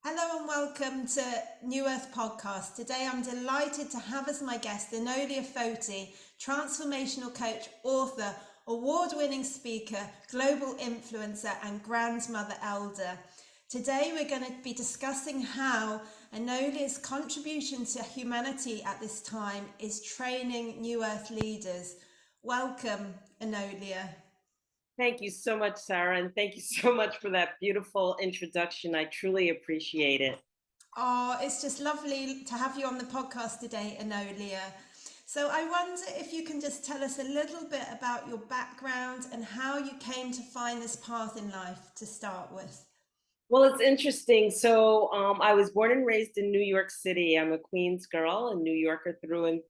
Hello and welcome to New Earth Podcast. Today I'm delighted to have as my guest Enolia Foti, transformational coach, author, award-winning speaker, global influencer and grandmother elder. Today we're going to be discussing how Enolia's contribution to humanity at this time is training New Earth leaders. Welcome, Enolia. Thank you so much, Sarah, and thank you so much for that beautiful introduction. I truly appreciate it. Oh, it's just lovely to have you on the podcast today, Enolia. So I wonder if you can just tell us a little bit about your background and how you came to find this path in life to start with. Well, it's interesting. I was born and raised in New York City. I'm a Queens girl, a New Yorker through and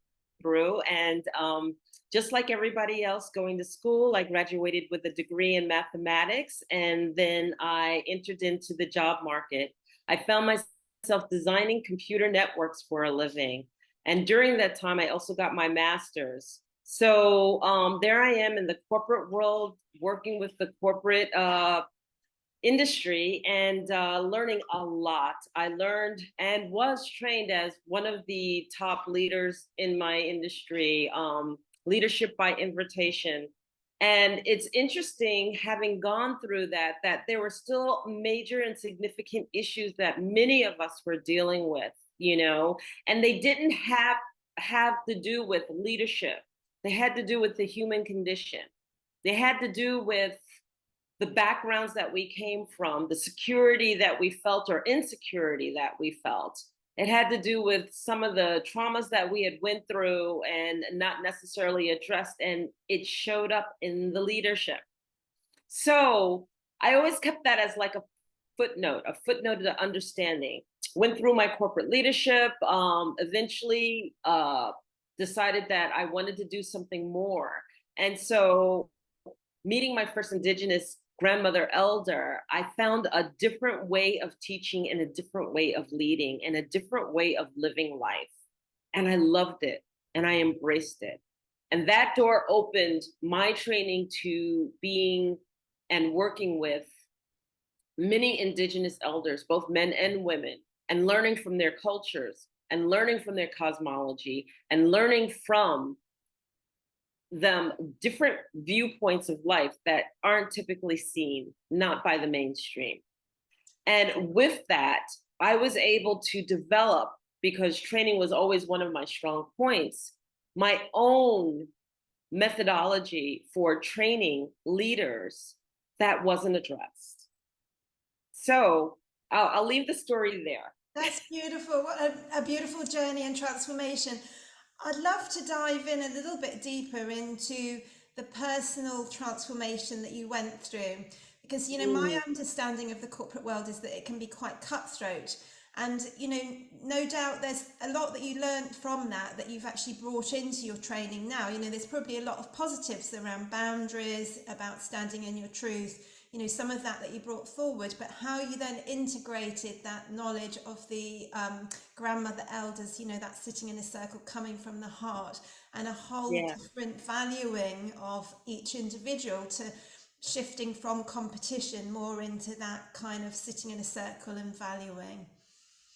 through. And just like everybody else going to school, I graduated with a degree in mathematics, and then I entered into the job market. I found myself designing computer networks for a living. And during that time, I also got my master's. There I am in the corporate world, working with the corporate industry and learning a lot. I learned and was trained as one of the top leaders in my industry, leadership by invitation. And it's interesting having gone through that there were still major and significant issues that many of us were dealing with, and they didn't have to do with leadership. They had to do with the human condition. They had to do with the backgrounds that we came from, the security that we felt or insecurity that we felt. It had to do with some of the traumas that we had went through and not necessarily addressed, and it showed up in the leadership. So I always kept that as like a footnote to understanding. Went through my corporate leadership, eventually decided that I wanted to do something more. And so meeting my first Indigenous grandmother elder, I found a different way of teaching and a different way of leading and a different way of living life. And I loved it and I embraced it. And that door opened my training to being and working with many Indigenous elders, both men and women, and learning from their cultures and learning from their cosmology and learning from them different viewpoints of life that aren't typically seen, not by the mainstream. And with that, I was able to develop, because training was always one of my strong points, my own methodology for training leaders that wasn't addressed. So I'll leave the story there. That's beautiful. What a beautiful journey and transformation. I'd love to dive in a little bit deeper into the personal transformation that you went through. Because, my understanding of the corporate world is that it can be quite cutthroat. And, no doubt there's a lot that you learned from that you've actually brought into your training now. There's probably a lot of positives around boundaries, about standing in your truth, some of that you brought forward, but how you then integrated that knowledge of the grandmother elders, that sitting in a circle coming from the heart, and a whole Yeah. different valuing of each individual to shifting from competition more into that kind of sitting in a circle and valuing.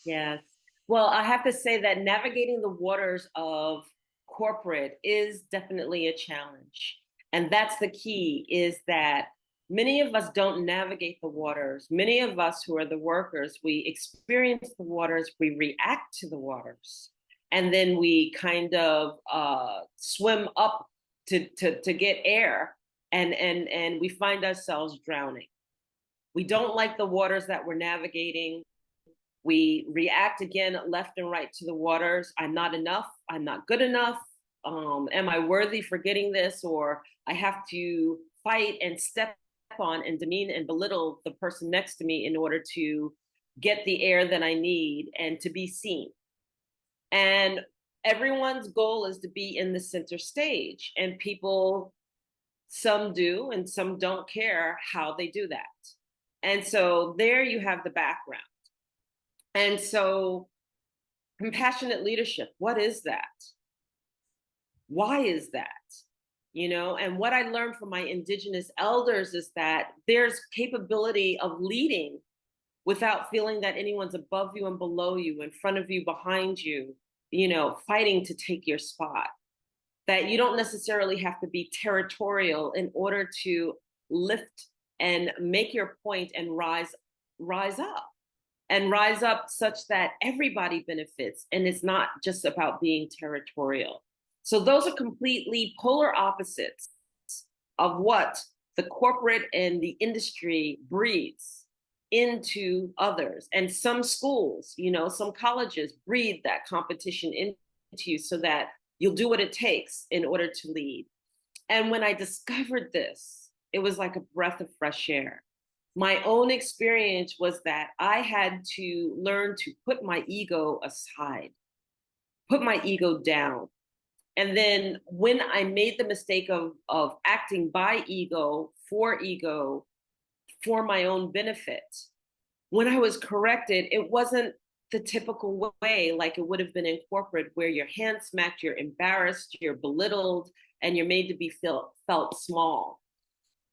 Yes. Well, I have to say that navigating the waters of corporate is definitely a challenge. And that's the key, is that many of us don't navigate the waters. Many of us who are the workers, we experience the waters, we react to the waters, and then we kind of swim up to get air, and we find ourselves drowning. We don't like the waters that we're navigating. We react again left and right to the waters. I'm not enough. I'm not good enough. Am I worthy for getting this? Or I have to fight and step on and demean and belittle the person next to me in order to get the air that I need and to be seen. And everyone's goal is to be in the center stage. And people, some do and some don't care how they do that. And so there you have the background. And so compassionate leadership, what is that? Why is that? And what I learned from my Indigenous elders is that there's capability of leading without feeling that anyone's above you and below you, in front of you, behind you, fighting to take your spot. That you don't necessarily have to be territorial in order to lift and make your point and rise up such that everybody benefits. And it's not just about being territorial. So those are completely polar opposites of what the corporate and the industry breeds into others. And some schools, some colleges breed that competition into you so that you'll do what it takes in order to lead. And when I discovered this, it was like a breath of fresh air. My own experience was that I had to learn to put my ego aside, put my ego down. And then when I made the mistake of acting by ego, for my own benefit, when I was corrected, it wasn't the typical way like it would have been in corporate, where you're hand smacked, you're embarrassed, you're belittled, and you're made to be felt small.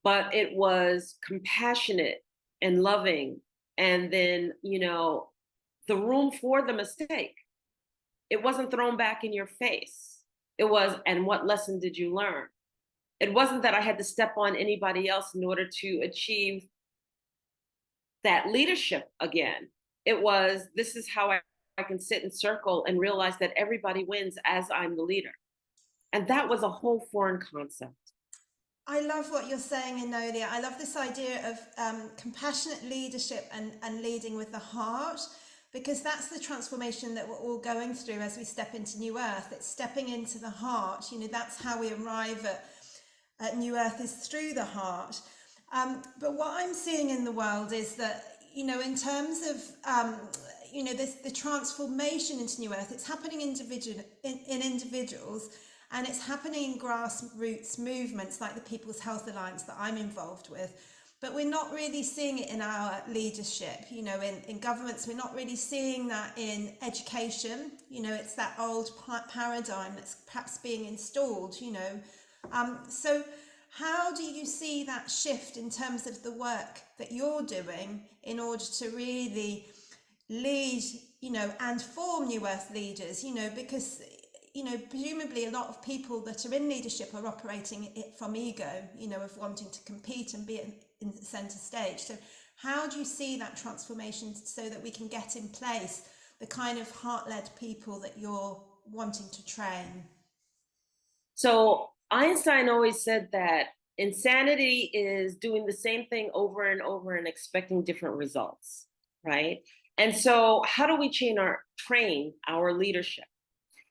But it was compassionate and loving. And then, the room for the mistake. It wasn't thrown back in your face. It was, and what lesson did you learn? It wasn't that I had to step on anybody else in order to achieve that leadership again. It was, this is how I can sit in circle and realize that everybody wins as I'm the leader. And that was a whole foreign concept. I love what you're saying, Enolia. I love this idea of compassionate leadership and leading with the heart, because that's the transformation that we're all going through as we step into New Earth. It's stepping into the heart. That's how we arrive at New Earth, is through the heart. But what I'm seeing in the world is that, in terms of, the transformation into New Earth, it's happening in individuals, and it's happening in grassroots movements like the People's Health Alliance that I'm involved with. But we're not really seeing it in our leadership, in governments. We're not really seeing that in education. It's that old paradigm that's perhaps being installed, So how do you see that shift in terms of the work that you're doing in order to really lead, and form New Earth leaders, because, presumably a lot of people that are in leadership are operating it from ego, of wanting to compete and be in the center stage. So how do you see that transformation so that we can get in place the kind of heart-led people that you're wanting to train? So Einstein always said that insanity is doing the same thing over and over and expecting different results, right? And so how do we train our leadership?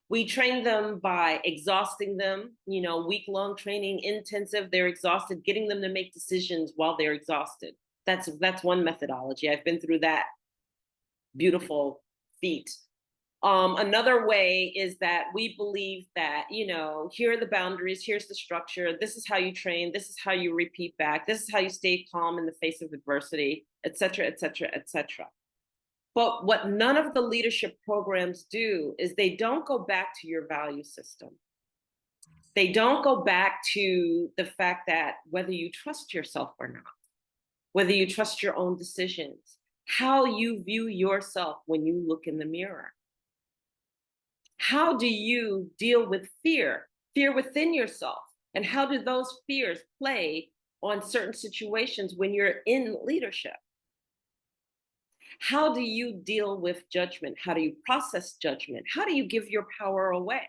We train them by exhausting them, week-long training, intensive, they're exhausted, getting them to make decisions while they're exhausted. That's one methodology. I've been through that beautiful feat. Another way is that we believe that, here are the boundaries, here's the structure, this is how you train, this is how you repeat back, this is how you stay calm in the face of adversity, et cetera, et cetera, et cetera. But what none of the leadership programs do is they don't go back to your value system. They don't go back to the fact that whether you trust yourself or not, whether you trust your own decisions, how you view yourself when you look in the mirror. How do you deal with fear within yourself? And how do those fears play on certain situations when you're in leadership? How do you deal with judgment? How do you process judgment? How do you give your power away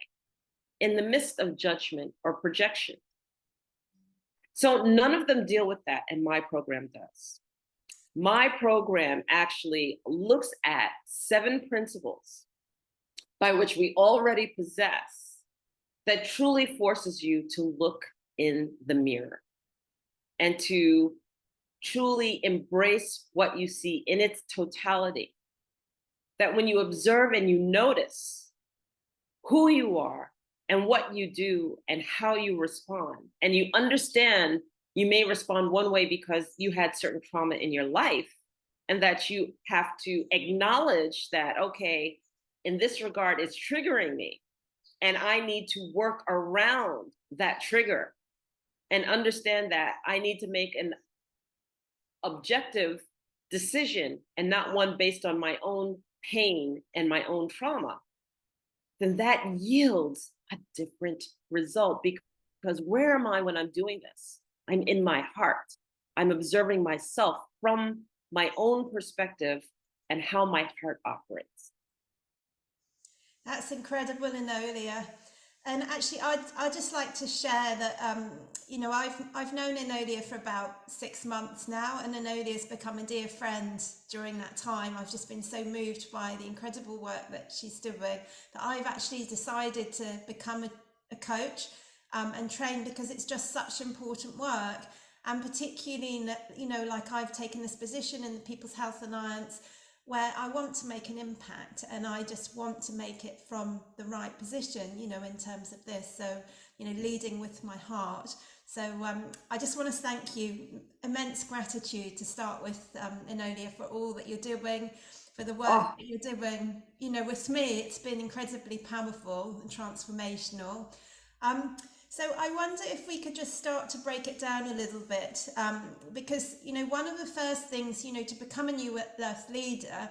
in the midst of judgment or projection? So none of them deal with that, and my program does. My program actually looks at 7 principles by which we already possess that truly forces you to look in the mirror and to truly embrace what you see in its totality. That when you observe and you notice who you are and what you do and how you respond, and you understand you may respond one way because you had certain trauma in your life, and that you have to acknowledge that, okay, in this regard, it's triggering me, and I need to work around that trigger and understand that I need to make an objective decision and not one based on my own pain and my own trauma, then that yields a different result. Because where am I when I'm doing this? I'm in my heart. I'm observing myself from my own perspective and how my heart operates. That's incredible, Enolia. And actually, I'd just like to share that, I've known Enolia for about 6 months now, and Enolia's become a dear friend during that time. I've just been so moved by the incredible work that she's doing that I've actually decided to become a coach and train, because it's just such important work. And particularly, like I've taken this position in the People's Health Alliance, where I want to make an impact, and I just want to make it from the right position, in terms of this. So, leading with my heart. So I just want to thank you, immense gratitude to start with, Enolia, for all that you're doing, for the work that you're doing. With me, it's been incredibly powerful and transformational. So I wonder if we could just start to break it down a little bit, because, one of the first things, to become a new Earth leader,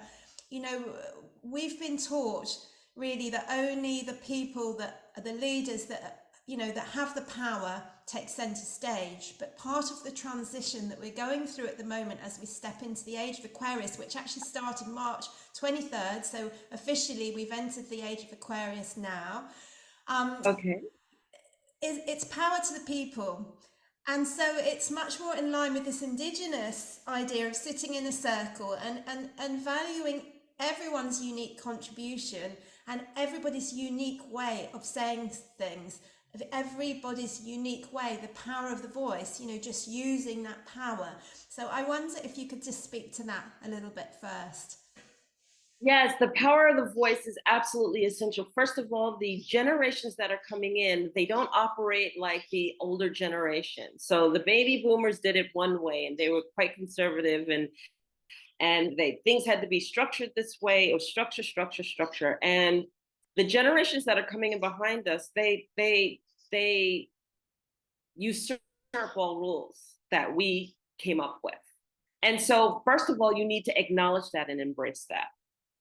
we've been taught really that only the people that are the leaders that, that have the power take center stage. But part of the transition that we're going through at the moment as we step into the age of Aquarius, which actually started March 23rd, so officially we've entered the age of Aquarius now. Okay. It's power to the people. And so it's much more in line with this Indigenous idea of sitting in a circle and valuing everyone's unique contribution and everybody's unique way of saying things, of everybody's unique way, the power of the voice, just using that power. So I wonder if you could just speak to that a little bit first. Yes, the power of the voice is absolutely essential. First of all, the generations that are coming in, they don't operate like the older generation. So the baby boomers did it one way, and they were quite conservative, and things had to be structured this way, or structure. And the generations that are coming in behind us, they usurp all rules that we came up with. And so, first of all, you need to acknowledge that and embrace that.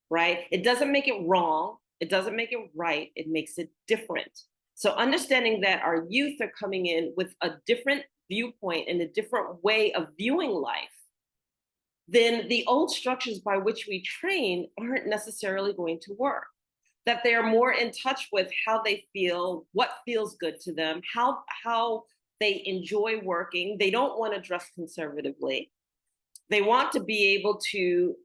Right? It doesn't make it wrong. It doesn't make it right. It makes it different. So understanding that our youth are coming in with a different viewpoint and a different way of viewing life, then the old structures by which we train aren't necessarily going to work. That they're more in touch with how they feel, what feels good to them, how they enjoy working. They don't want to dress conservatively. They want to be able to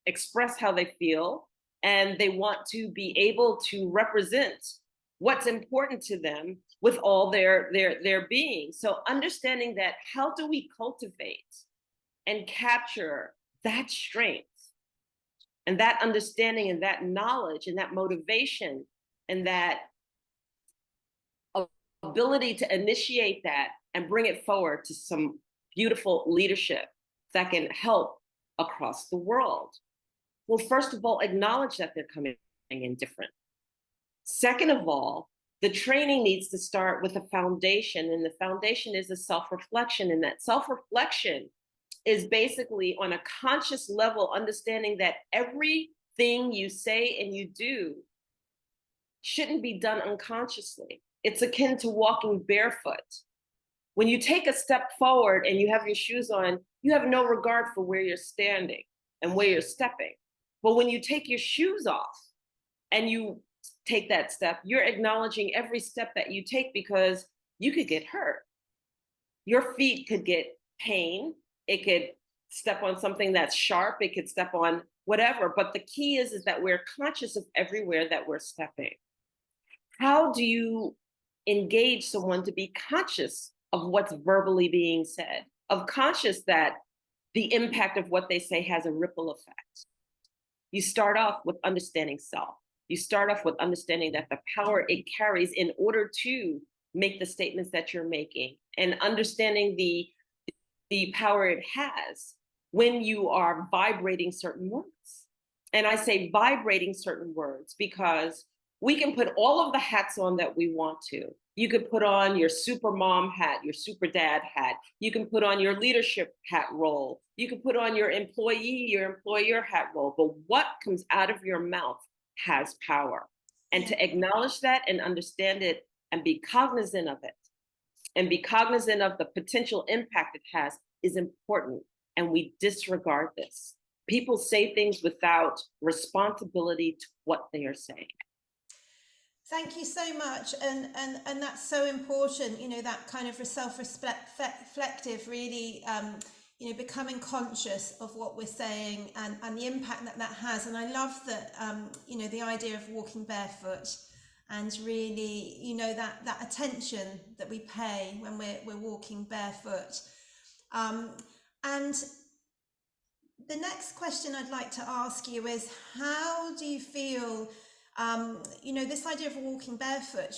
express how they feel, and they want to be able to represent what's important to them with all their being. So understanding that, how do we cultivate and capture that strength and that understanding and that knowledge and that motivation and that ability to initiate that and bring it forward to some beautiful leadership that can help across the world. Well, first of all, acknowledge that they're coming in different. Second of all, the training needs to start with a foundation, and the foundation is a self-reflection. And that self-reflection is basically on a conscious level, understanding that everything you say and you do shouldn't be done unconsciously. It's akin to walking barefoot. When you take a step forward and you have your shoes on, you have no regard for where you're standing and where you're stepping. But when you take your shoes off and you take that step, you're acknowledging every step that you take, because you could get hurt. Your feet could get pain. It could step on something that's sharp. It could step on whatever. But the key is that we're conscious of everywhere that we're stepping. How do you engage someone to be conscious of what's verbally being said, of conscious that the impact of what they say has a ripple effect? You start off with understanding self. You start off with understanding that the power it carries in order to make the statements that you're making, and understanding the power it has when you are vibrating certain words. And I say vibrating certain words because We can put all of the hats on that we want to. You could put on your super mom hat, your super dad hat. You can put on your leadership hat role. You can put on your employee, your employer hat role. But what comes out of your mouth has power. And to acknowledge that and understand it and be cognizant of it and be cognizant of the potential impact it has is important. And we disregard this. People say things without responsibility to what they are saying. Thank you so much, and that's so important. You know, that kind of self-reflective, really, becoming conscious of what we're saying and the impact that that has. And I love that, the idea of walking barefoot, and really, that attention that we pay when we're walking barefoot. And the next question I'd like to ask you is, how do you feel, this idea of walking barefoot,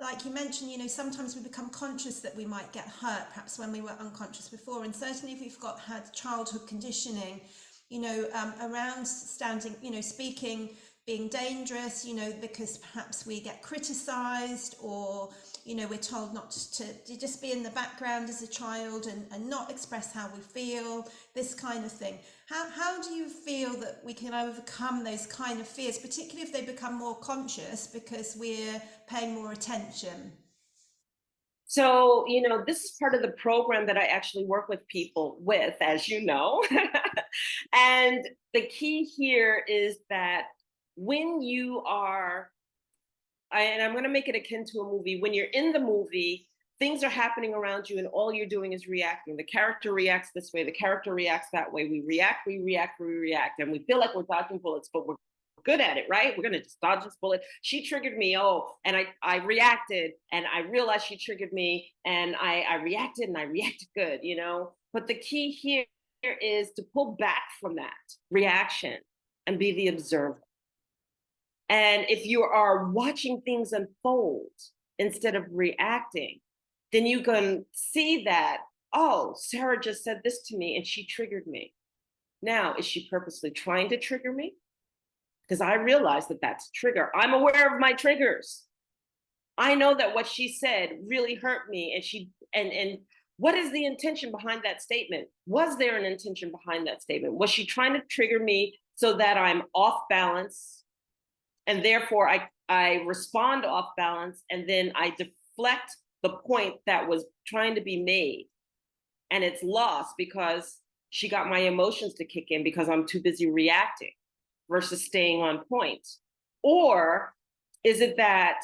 like you mentioned, sometimes we become conscious that we might get hurt, perhaps when we were unconscious before. And certainly if we've had childhood conditioning, around standing, speaking, being dangerous, because perhaps we get criticized, or, we're told not to just be in the background as a child and not express how we feel, this kind of thing. How do you feel that we can overcome those kind of fears, particularly if they become more conscious because we're paying more attention? So, this is part of the program that I actually work with people with, as you know. And the key here is that when you are, and I'm going to make it akin to a movie, when you're in the movie, things are happening around you and all you're doing is reacting. The character reacts this way, the character reacts that way. We react, and we feel like we're dodging bullets, but we're good at it, right? We're going to just dodge this bullet. She triggered me. Oh, and I reacted, and I realized she triggered me, and I reacted, and I reacted good, But the key here is to pull back from that reaction and be the observer. And if you are watching things unfold instead of reacting, then you can see that, oh, Sarah just said this to me and she triggered me. Now, is she purposely trying to trigger me? Because I realize that that's a trigger. I'm aware of my triggers. I know that what she said really hurt me, and what is the intention behind that statement? Was there an intention behind that statement? Was she trying to trigger me so that I'm off balance? And therefore I respond off balance, and then I deflect the point that was trying to be made. And it's lost because she got my emotions to kick in because I'm too busy reacting versus staying on point. Or is it that,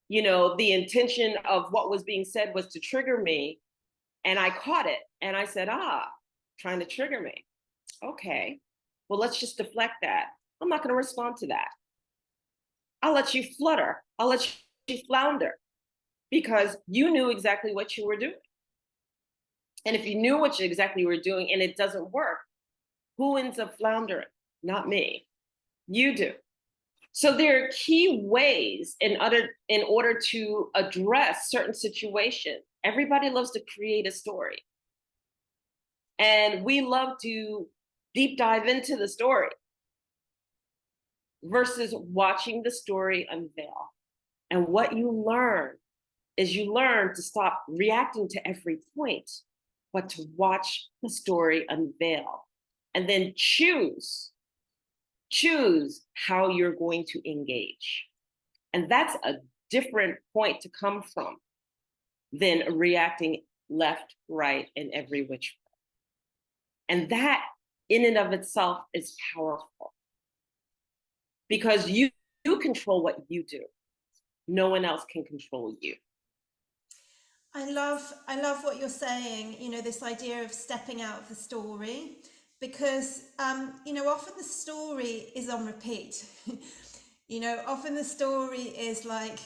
the intention of what was being said was to trigger me, and I caught it and I said, trying to trigger me. Okay, well, let's just deflect that. I'm not going to respond to that. I'll let you flutter. I'll let you flounder because you knew exactly what you were doing. And if you knew what exactly you were doing and it doesn't work, who ends up floundering? Not me. You do. So there are key ways in order to address certain situations. Everybody loves to create a story. And we love to deep dive into the story versus watching the story unveil. And what you learn is you learn to stop reacting to every point, but to watch the story unveil and then choose how you're going to engage. And that's a different point to come from than reacting left, right, and every which way. And that in and of itself is powerful because you control what you do. No one else can control you. I love what you're saying, this idea of stepping out of the story, because, often the story is on repeat. Often the story is like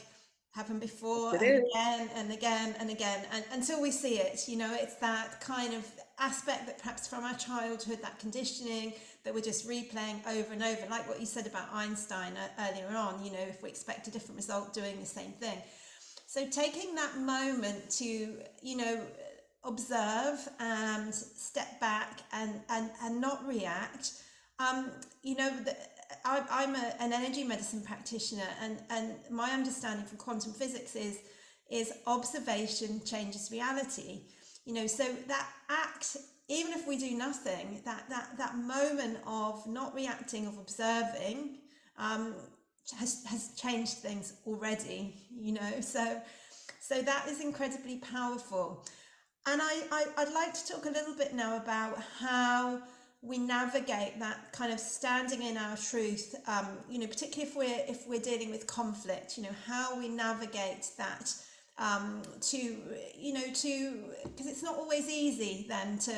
happened before and again and again and again, and until we see it, it's that kind of aspect that perhaps from our childhood, that conditioning that we're just replaying over and over, like what you said about Einstein earlier on, if we expect a different result doing the same thing. So taking that moment to, observe and step back and not react, an energy medicine practitioner, and my understanding from quantum physics is observation changes reality. You know, so that act, even if we do nothing, that moment of not reacting, of observing, has changed things already. You know, so that is incredibly powerful. And I'd like to talk a little bit now about how we navigate that kind of standing in our truth, you know, particularly if we're dealing with conflict, you know, how we navigate that, to, you know, because it's not always easy then to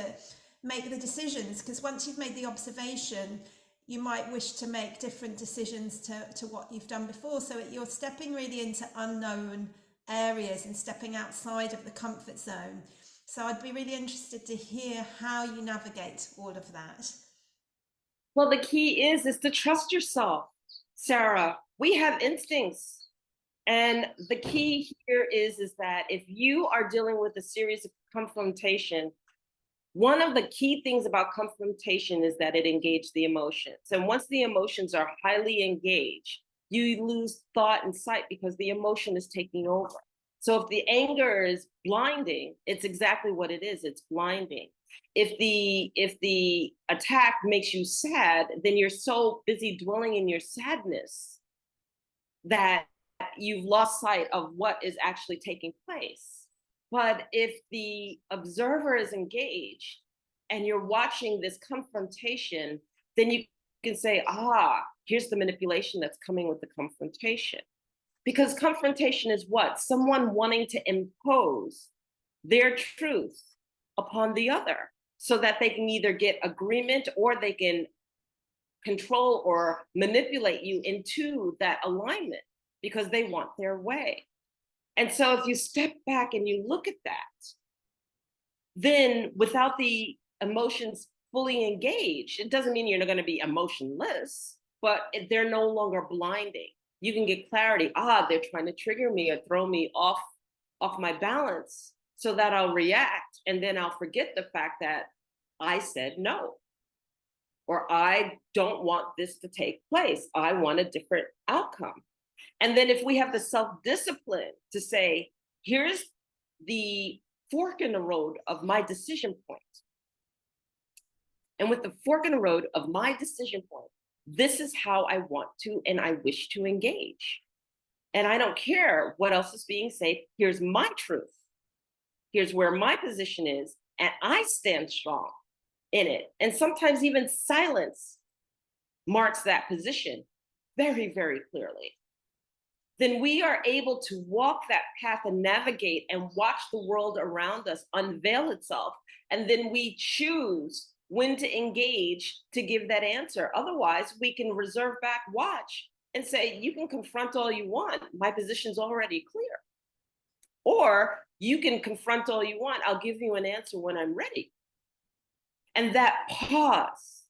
make the decisions, because once you've made the observation, you might wish to make different decisions to what you've done before. So you're stepping really into unknown areas and stepping outside of the comfort zone. So I'd be really interested to hear how you navigate all of that. Well, the key is to trust yourself, Sarah. We have instincts. And the key here is that if you are dealing with a series of confrontation, one of the key things about confrontation is that it engages the emotions. And once the emotions are highly engaged, you lose thought and sight because the emotion is taking over. So if the anger is blinding, it's exactly what it is. It's blinding. If the attack makes you sad, then you're so busy dwelling in your sadness that you've lost sight of what is actually taking place. But if the observer is engaged and you're watching this confrontation, then you can say, here's the manipulation that's coming with the confrontation. Because confrontation is what? Someone wanting to impose their truth upon the other so that they can either get agreement or they can control or manipulate you into that alignment because they want their way. And so if you step back and you look at that, then without the emotions fully engaged, it doesn't mean you're not going to be emotionless, but they're no longer blinding. You can get clarity. They're trying to trigger me or throw me off my balance so that I'll react. And then I'll forget the fact that I said no, or I don't want this to take place. I want a different outcome. And then if we have the self-discipline to say, here's the fork in the road of my decision point. And with the fork in the road of my decision point, this is how I want to and I wish to engage. And I don't care what else is being said. Here's my truth. Here's where my position is. And I stand strong in it. And sometimes even silence marks that position very, very clearly. Then we are able to walk that path and navigate and watch the world around us unveil itself. And then we choose when to engage to give that answer. Otherwise, we can reserve back, watch, and say, you can confront all you want. My position's already clear. Or you can confront all you want. I'll give you an answer when I'm ready. And that pause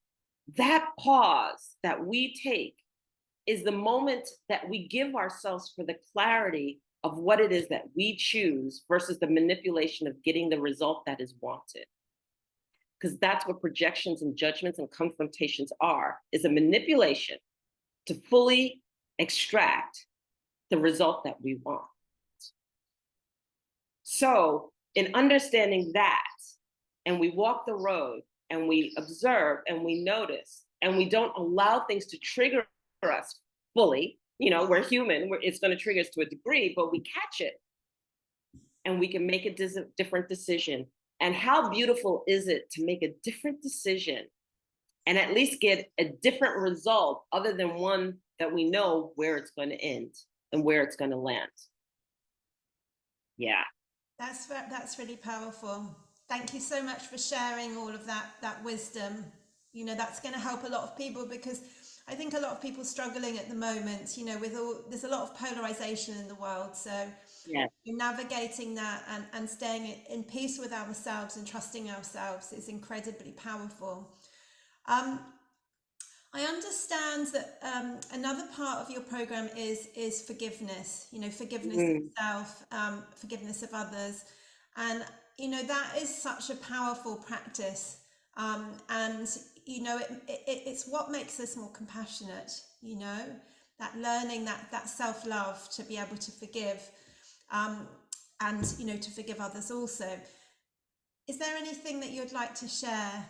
that we take is the moment that we give ourselves for the clarity of what it is that we choose versus the manipulation of getting the result that is wanted. Because that's what projections and judgments and confrontations are, is a manipulation to fully extract the result that we want. So in understanding that, and we walk the road and we observe and we notice, and we don't allow things to trigger us fully, we're human, it's going to trigger us to a degree, but we catch it and we can make a different decision. And how beautiful is it to make a different decision and at least get a different result other than one that we know where it's going to end and where it's going to land. Yeah. That's really powerful. Thank you so much for sharing all of that wisdom. That's going to help a lot of people, because I think a lot of people struggling at the moment, there's a lot of polarization in the world. So Yeah. navigating that and staying in peace with ourselves and trusting ourselves is incredibly powerful. I understand that another part of your program is forgiveness, forgiveness of self, forgiveness of others. And, that is such a powerful practice. And, it's what makes us more compassionate, that learning, that self-love to be able to forgive, and to forgive others also. Is there anything that you'd like to share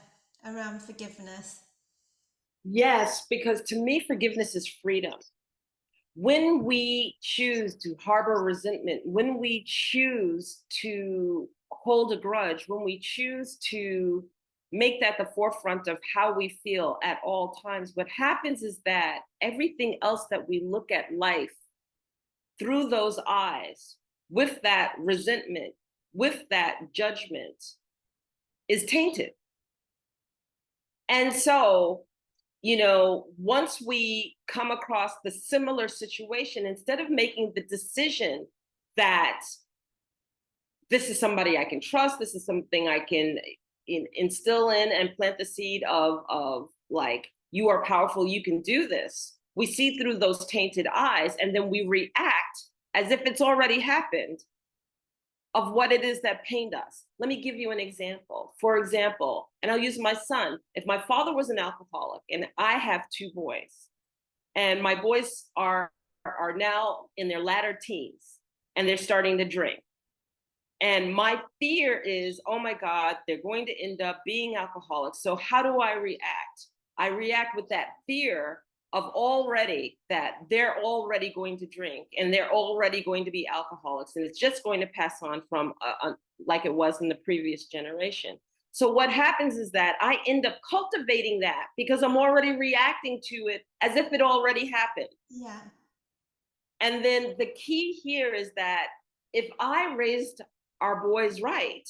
around forgiveness? Yes, because to me, forgiveness is freedom. When we choose to harbor resentment, when we choose to hold a grudge, when we choose to make that the forefront of how we feel at all times, what happens is that everything else that we look at life through those eyes, with that resentment, with that judgment, is tainted. And so, once we come across the similar situation, instead of making the decision that this is somebody I can trust, this is something I can instill in and plant the seed of like, you are powerful, you can do this. We see through those tainted eyes, and then we react as if it's already happened of what it is that pained us. Let me give you an example. For example, and I'll use my son. If my father was an alcoholic, and I have 2 boys, and my boys are now in their latter teens, and they're starting to drink. And my fear is, oh my God, they're going to end up being alcoholics. So how do I react? I react with that fear of already that they're already going to drink and they're already going to be alcoholics, and it's just going to pass on from like it was in the previous generation. So what happens is that I end up cultivating that because I'm already reacting to it as if it already happened. Yeah. And then the key here is that if I raised our boys right,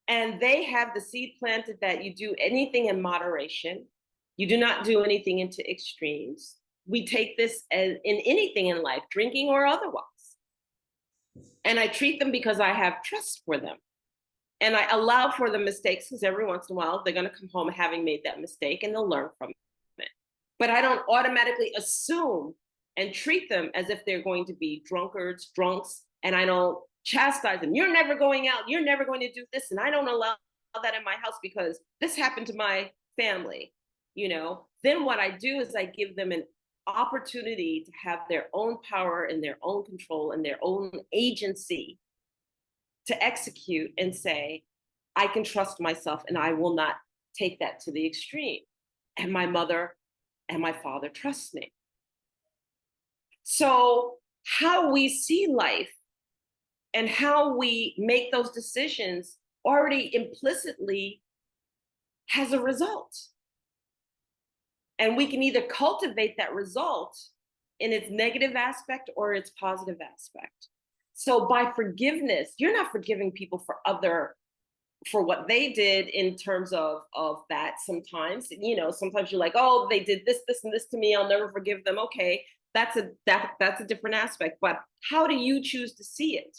and they have the seed planted that you do anything in moderation, you do not do anything into extremes. We take this as in anything in life, drinking or otherwise. And I treat them because I have trust for them. And I allow for the mistakes, because every once in a while they're going to come home having made that mistake and they'll learn from it. But I don't automatically assume and treat them as if they're going to be drunkards, drunks, and I don't chastise them. You're never going out. You're never going to do this. And I don't allow that in my house because this happened to my family. Then what I do is I give them an opportunity to have their own power and their own control and their own agency to execute and say, I can trust myself and I will not take that to the extreme. And my mother and my father trust me. So how we see life and how we make those decisions already implicitly has a result. And we can either cultivate that result in its negative aspect or its positive aspect. So by forgiveness, you're not forgiving people for what they did in terms of that. Sometimes, sometimes you're like, oh, they did this, and this to me, I'll never forgive them. Okay, that's a different aspect. But how do you choose to see it?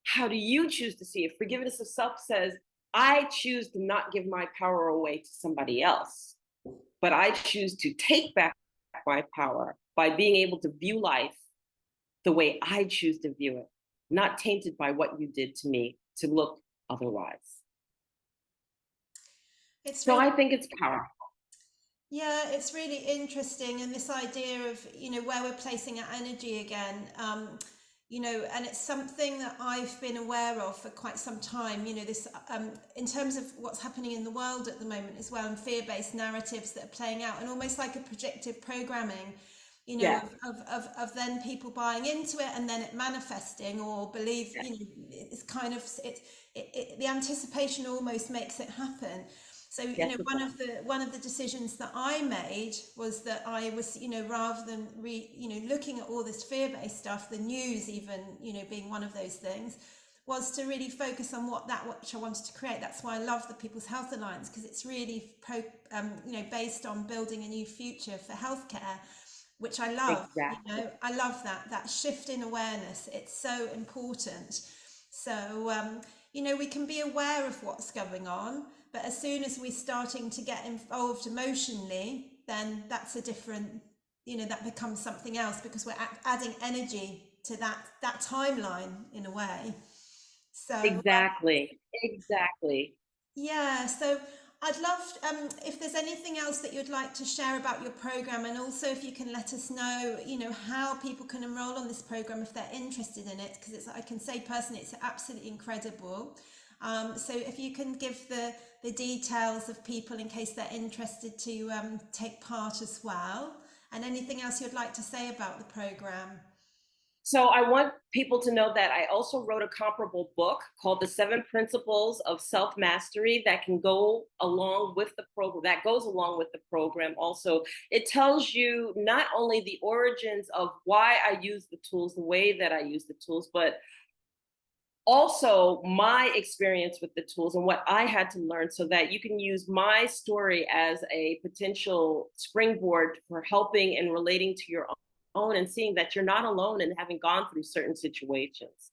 How do you choose to see it? Forgiveness of self says, I choose to not give my power away to somebody else, but I choose to take back my power by being able to view life the way I choose to view it, not tainted by what you did to me to look otherwise. I think it's powerful. Yeah, it's really interesting. And this idea of, where we're placing our energy again, and it's something that I've been aware of for quite some time, this, in terms of what's happening in the world at the moment as well, and fear-based narratives that are playing out, and almost like a predictive programming, of then people buying into it and then it manifesting or believe, it's kind of, the anticipation almost makes it happen. So, one of the decisions that I made was that I was, rather than looking at all this fear-based stuff, the news even, being one of those things, was to really focus on which I wanted to create. That's why I love the People's Health Alliance, because it's really based on building a new future for healthcare, which I love. Exactly. I love that shift in awareness. It's so important. So we can be aware of what's going on, but as soon as we're starting to get involved emotionally, then that's a different, that becomes something else, because we're adding energy to that timeline in a way. So exactly. Exactly. Yeah, so I'd love if there's anything else that you'd like to share about your program, and also if you can let us know, how people can enroll on this program if they're interested in it, because I can say personally, it's absolutely incredible. So if you can give the details of people in case they're interested to take part as well, and anything else you'd like to say about the program. So I want people to know that I also wrote a comparable book called The Seven Principles of Self-Mastery that can go along with the program, that goes along with the program also. It tells you not only the origins of why I use the tools, the way that I use the tools, but also my experience with the tools and what I had to learn so that you can use my story as a potential springboard for helping and relating to your own and seeing that you're not alone and having gone through certain situations.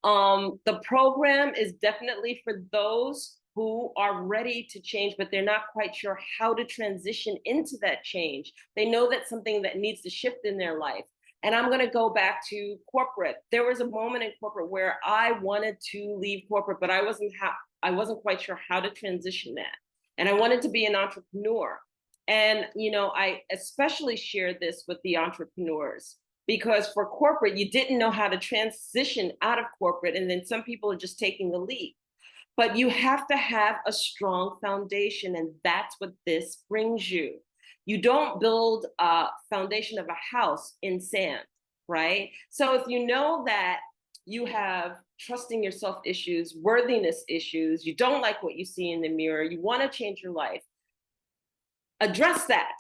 The program is definitely for those who are ready to change, but they're not quite sure how to transition into that change. They know that's something that needs to shift in their life. And I'm going to go back to corporate. There was a moment in corporate where I wanted to leave corporate, but I wasn't quite sure how to transition that. And I wanted to be an entrepreneur. And I especially share this with the entrepreneurs because for corporate, you didn't know how to transition out of corporate. And then some people are just taking the leap. But you have to have a strong foundation, and that's what this brings you. You don't build a foundation of a house in sand, right? So if you know that you have trusting yourself issues, worthiness issues, you don't like what you see in the mirror, you want to change your life, address that.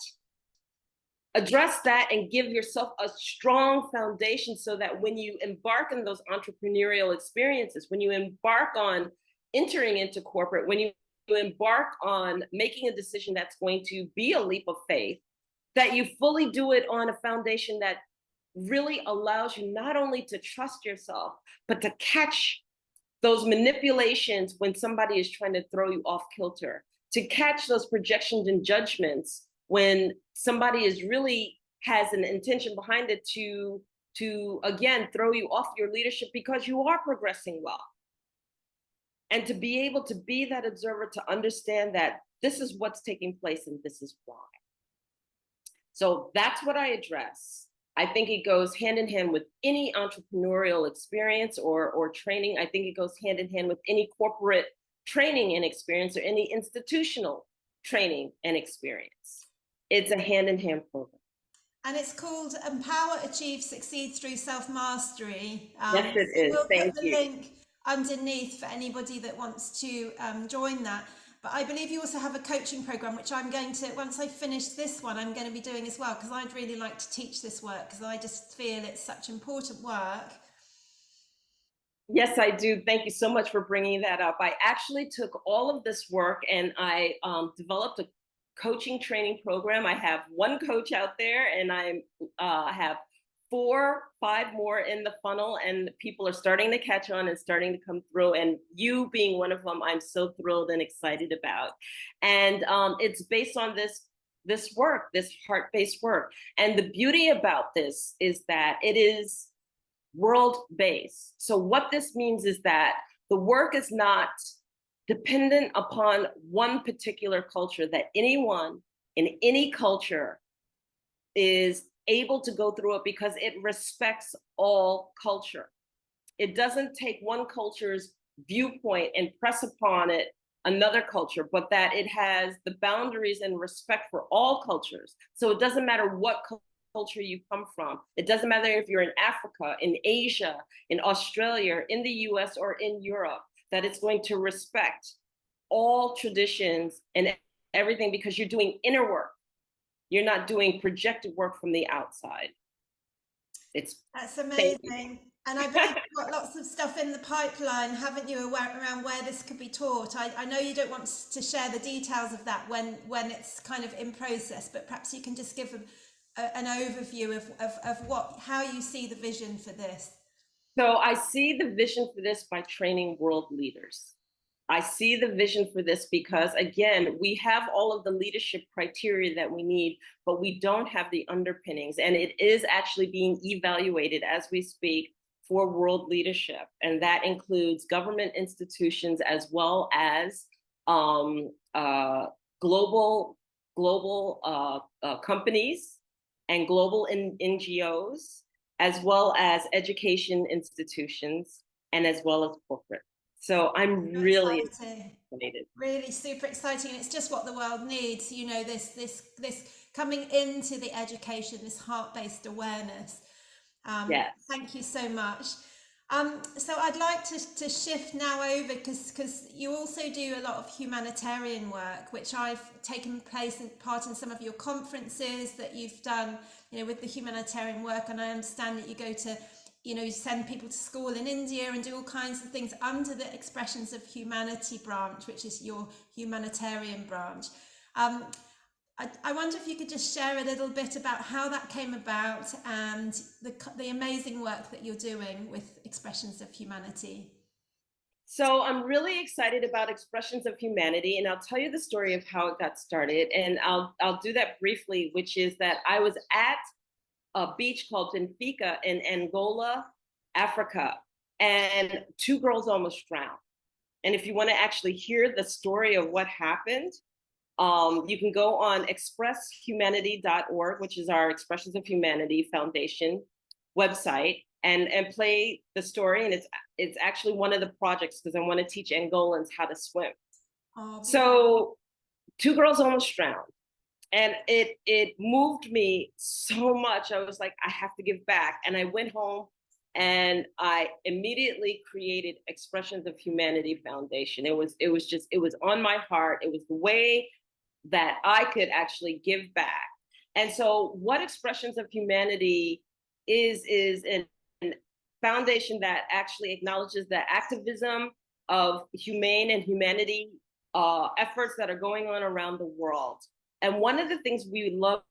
Address that and give yourself a strong foundation so that when you embark on those entrepreneurial experiences, when you embark on entering into corporate, when you embark on making a decision that's going to be a leap of faith, that you fully do it on a foundation that really allows you not only to trust yourself, but to catch those manipulations when somebody is trying to throw you off kilter, to catch those projections and judgments when somebody is really has an intention behind it to again throw you off your leadership because you are progressing well. And to be able to be that observer, to understand that this is what's taking place and this is why. So that's what I address. I think it goes hand in hand with any entrepreneurial experience or training. I think it goes hand in hand with any corporate training and experience or any institutional training and experience. It's a hand in hand program. And it's called Empower, Achieve, Succeed Through Self-Mastery. Yes, it So is. we'll put Thank the you. link underneath for anybody that wants to join that. But I believe you also have a coaching program, which I'm going to, once I finish this one, I'm going to be doing as well, because I'd really like to teach this work, because I just feel it's such important work. Yes, I do. Thank you so much for bringing that up. I actually took all of this work and I developed a coaching training program. I have one coach out there, and I have 5 more in the funnel, and people are starting to catch on and starting to come through. And you being one of them, I'm so thrilled and excited about. And it's based on this work, this heart-based work. And the beauty about this is that it is world-based. So what this means is that the work is not dependent upon one particular culture, that anyone in any culture is able to go through it because it respects all culture. It doesn't take one culture's viewpoint and press upon it another culture, but that it has the boundaries and respect for all cultures. So it doesn't matter what culture you come from. It doesn't matter if you're in Africa, in Asia, in Australia, in the US, or in Europe, that it's going to respect all traditions and everything because you're doing inner work. You're not doing projected work from the outside. That's amazing. And I believe you've got lots of stuff in the pipeline, haven't you, around where this could be taught? I know you don't want to share the details of that when it's kind of in process, but perhaps you can just give an overview of how you see the vision for this. So I see the vision for this by training world leaders. I see the vision for this because, again, we have all of the leadership criteria that we need, but we don't have the underpinnings. And it is actually being evaluated as we speak for world leadership. And that includes government institutions as well as global companies and global NGOs, as well as education institutions, and as well as corporate. So I'm really fascinated. Really super exciting. And it's just what the world needs, you know, this coming into the education, this heart-based awareness. Yes. Thank you so much. So I'd like to shift now over because you also do a lot of humanitarian work, which I've taken part in some of your conferences that you've done, you know, with the humanitarian work. And I understand that you go to, you know, you send people to school in India and do all kinds of things under the Expressions of Humanity branch, which is your humanitarian branch. I wonder if you could just share a little bit about how that came about and the amazing work that you're doing with Expressions of Humanity. So I'm really excited about Expressions of Humanity, and I'll tell you the story of how it got started. And I'll do that briefly, which is that I was at a beach called Benfica in Angola, Africa, and two girls almost drowned. And if you want to actually hear the story of what happened, you can go on expresshumanity.org, which is our Expressions of Humanity Foundation website, and play the story. And it's actually one of the projects because I want to teach Angolans how to swim. So two girls almost drowned. And it moved me so much. I was like, I have to give back. And I went home and I immediately created Expressions of Humanity Foundation. It was on my heart. It was the way that I could actually give back. And so what Expressions of Humanity is an foundation that actually acknowledges the activism of humane and humanity efforts that are going on around the world. And one of the things we love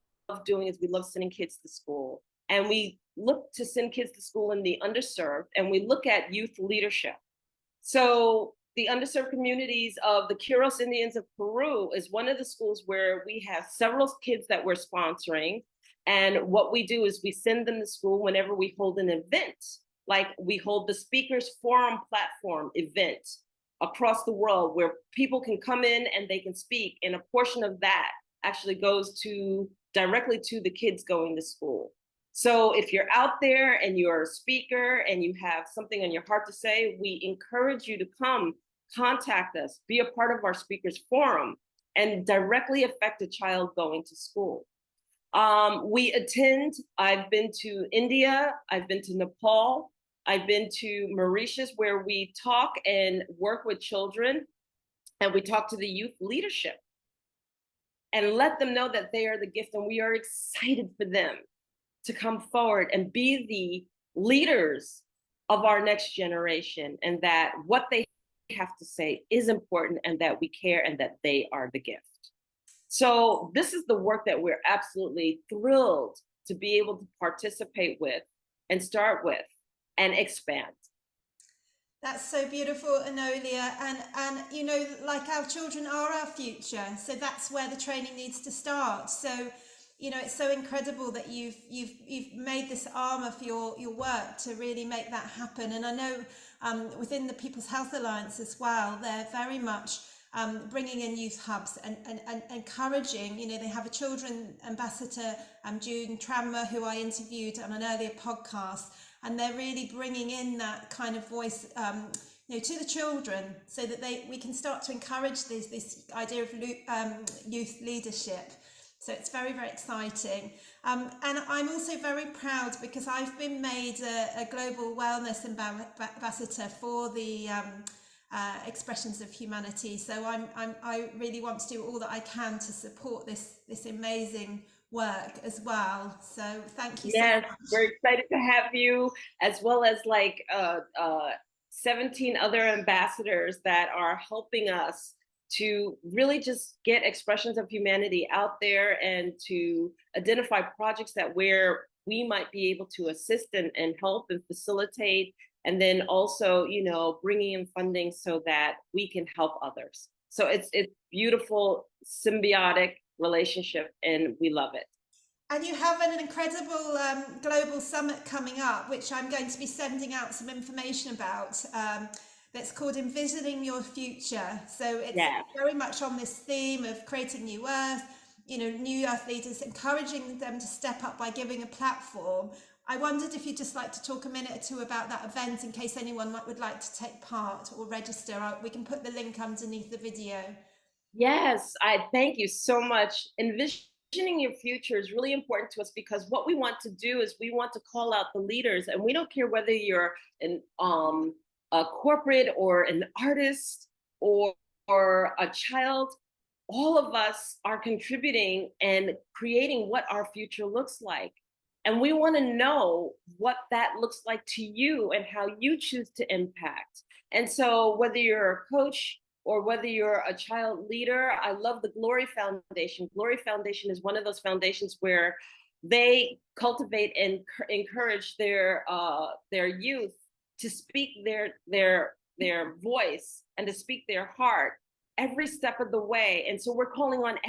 doing is we love sending kids to school. And we look to send kids to school in the underserved, and we look at youth leadership. So the underserved communities of the Quiros Indians of Peru is one of the schools where we have several kids that we're sponsoring. And what we do is we send them to school whenever we hold an event, like we hold the Speakers Forum platform event across the world where people can come in and they can speak. And a portion of that actually goes directly to the kids going to school. So if you're out there and you're a speaker and you have something on your heart to say, we encourage you to come contact us, be a part of our Speakers Forum, and directly affect a child going to school. I've been to India, I've been to Nepal, I've been to Mauritius, where we talk and work with children, and we talk to the youth leadership and let them know that they are the gift, and we are excited for them to come forward and be the leaders of our next generation, and that what they have to say is important, and that we care, and that they are the gift. So this is the work that we're absolutely thrilled to be able to participate with and start with and expand. That's so beautiful, Enolia, and you know, like, our children are our future, so that's where the training needs to start. So, you know, it's so incredible that you've made this armor for your work to really make that happen. And I know within the People's Health Alliance as well, they're very much bringing in youth hubs and encouraging. You know, they have a children ambassador, June Tranmer, who I interviewed on an earlier podcast. And they're really bringing in that kind of voice, you know, to the children, so that we can start to encourage this idea of youth leadership. So it's very, very exciting. And I'm also very proud because I've been made a global wellness ambassador for the Expressions of Humanity. So I really want to do all that I can to support this amazing work as well. So thank you so much. We're excited to have you, as well as 17 other ambassadors that are helping us to really just get Expressions of Humanity out there, and to identify projects that where we might be able to assist and help and facilitate, and then also, you know, bringing in funding so that we can help others. So it's beautiful, symbiotic relationship, and we love it. And you have an incredible global summit coming up, which I'm going to be sending out some information about. That's called Envisioning Your Future. So it's Yeah. very much on this theme of creating new earth, new earth leaders, encouraging them to step up by giving a platform. I wondered if you'd just like to talk a minute or two about that event in case anyone would like to take part or register. We can put the link underneath the video. Yes, I thank you so much. Envisioning your future is really important to us because what we want to do is we want to call out the leaders, and we don't care whether you're a corporate or an artist or or a child. All of us are contributing and creating what our future looks like. And we want to know what that looks like to you and how you choose to impact. And so, whether you're a coach or whether you're a child leader, I love the Glory Foundation. Glory Foundation is one of those foundations where they cultivate and encourage their youth to speak their voice and to speak their heart every step of the way. And so we're calling on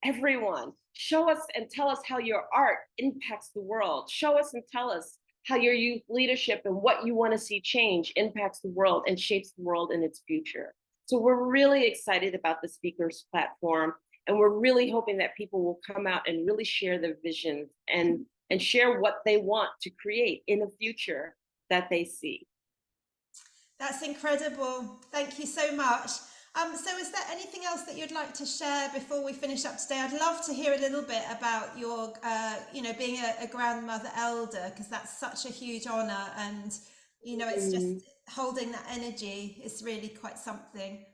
everyone. Show us and tell us how your art impacts the world. Show us and tell us how your youth leadership and what you want to see change impacts the world and shapes the world in its future. So we're really excited about the speakers platform, and we're really hoping that people will come out and really share their visions and share what they want to create in a future that they see. That's incredible. Thank you so much. So is there anything else that you'd like to share before we finish up today? I'd love to hear a little bit about your, being a grandmother elder, because that's such a huge honor. And, it's just holding that energy is really quite something.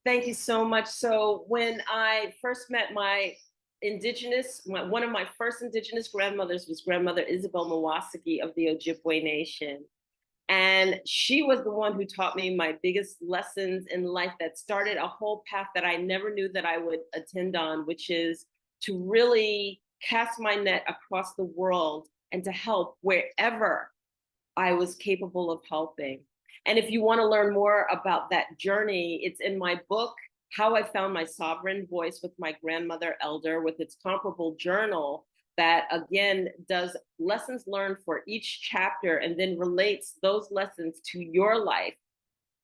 Thank you so much. So when I first met one of my first Indigenous grandmothers was Grandmother Isabel Mawasaki of the Ojibwe Nation. And she was the one who taught me my biggest lessons in life that started a whole path that I never knew that I would attend on, which is to really cast my net across the world and to help wherever I was capable of helping. And if you want to learn more about that journey, it's in my book, How I Found My Sovereign Voice with My Grandmother Elder, with its comparable journal that again does lessons learned for each chapter and then relates those lessons to your life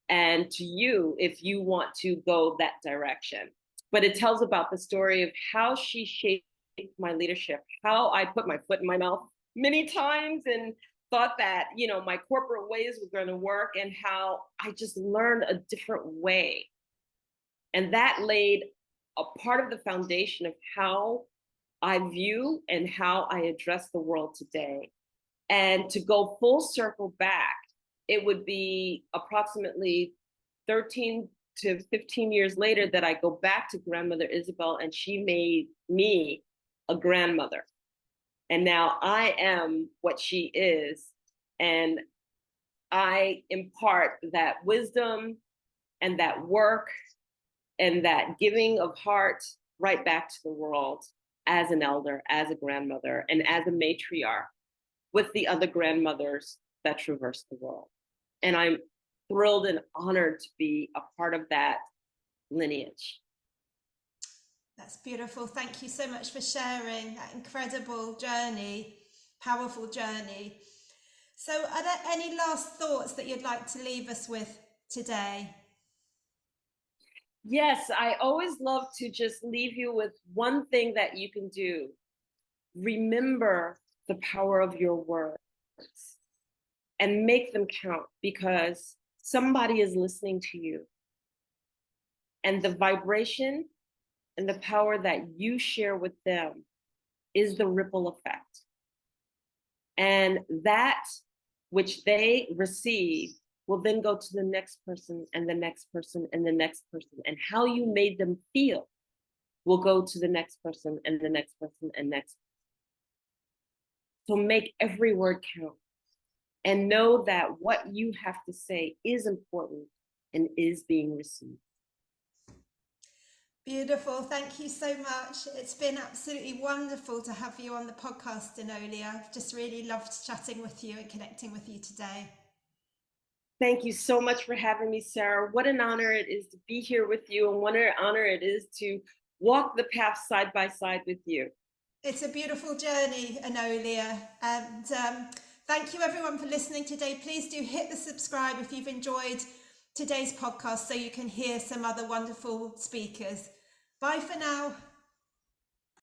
and to you if you want to go that direction. But it tells about the story of how she shaped my leadership, how I put my foot in my mouth many times and thought that, my corporate ways were going to work, and how I just learned a different way. And that laid a part of the foundation of how I view and how I address the world today. And to go full circle back, it would be approximately 13 to 15 years later that I go back to Grandmother Isabel, and she made me a grandmother. And now I am what she is. And I impart that wisdom and that work and that giving of heart right back to the world as an elder, as a grandmother, and as a matriarch with the other grandmothers that traverse the world. And I'm thrilled and honored to be a part of that lineage. That's beautiful. Thank you so much for sharing that incredible journey, powerful journey. So, are there any last thoughts that you'd like to leave us with today? Yes, I always love to just leave you with one thing that you can do. Remember the power of your words and make them count, because somebody is listening to you. And the vibration and the power that you share with them is the ripple effect. And that which they receive will then go to the next person and the next person and the next person. And how you made them feel will go to the next person and the next person and next person. So make every word count and know that what you have to say is important and is being received. Beautiful. Thank you so much. It's been absolutely wonderful to have you on the podcast, Enolia. I've just really loved chatting with you and connecting with you today. Thank you so much for having me, Sarah. What an honor it is to be here with you, and what an honor it is to walk the path side by side with you. It's a beautiful journey, Enolia. And thank you everyone for listening today. Please do hit the subscribe if you've enjoyed today's podcast so you can hear some other wonderful speakers. Bye for now.